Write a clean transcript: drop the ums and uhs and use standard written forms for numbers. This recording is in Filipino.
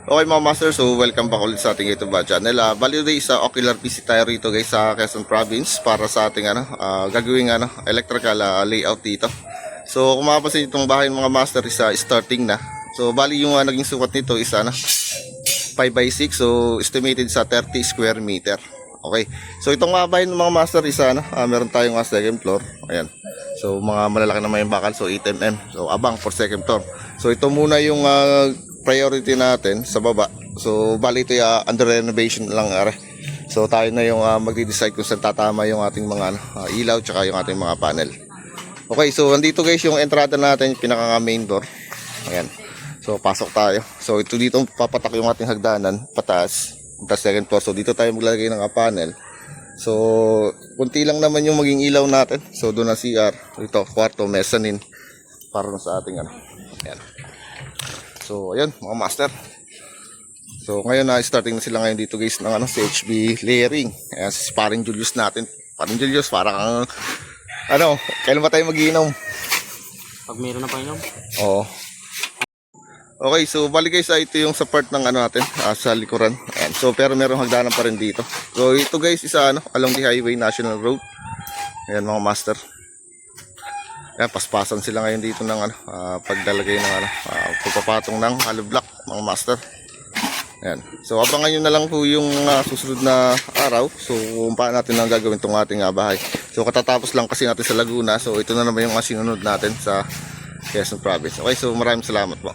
Okay mga master, so welcome back ulit sa ating YouTube channel. Bali today sa Ocular PC tayo rito guys sa Quezon Province para sa ating gagawing electrical layout dito. So kung mapapansin itong bahay mga master is starting na. So bali yung naging sukat nito is 5x6, so estimated sa 30 square meter. Okay. So itong bahay ng mga master is meron tayong second floor. Ayan. So mga malalaki naman yung bakal, so 8mm. So abang for second floor. So ito muna yung priority natin sa baba. So bali ito under renovation lang are. So tayo na yung magde-decide kung saan tatama yung ating mga ilaw tsaka yung ating mga panel. Okay, so andito guys yung entrada natin, yung pinaka main door. Ayan. So pasok tayo. So ito dito papatak yung ating hagdanan pataas. Tapos second floor. So dito tayo maglalagay ng panel. So kunti lang naman yung maging ilaw natin. So doon na CR. Ito kwarto, mezzanine para sa ating Ayan. So ayan mga master. So ngayon starting na sila ngayon dito guys ng CHB layering. Ayan si Paring Julius natin. Paring Julius parang kailan ba tayo magiinom? Pag meron na painom. Oo. Okay, so bali guys ito yung sa part ng natin sa likuran. Ayan. So pero merong hagdanan pa rin dito. So ito guys is along the highway National Road. Ayan mga master. Ayan, paspasan sila ngayon dito ng paglalagay ng pagpapatong ng hollow block mga master. Ayan. So abangan nyo na lang po yung susunod na araw. So kung paano natin ang gagawin itong ating bahay. So katatapos lang kasi natin sa Laguna. So ito na naman yung sinunod natin sa Quezon Province. Okay, so maraming salamat po.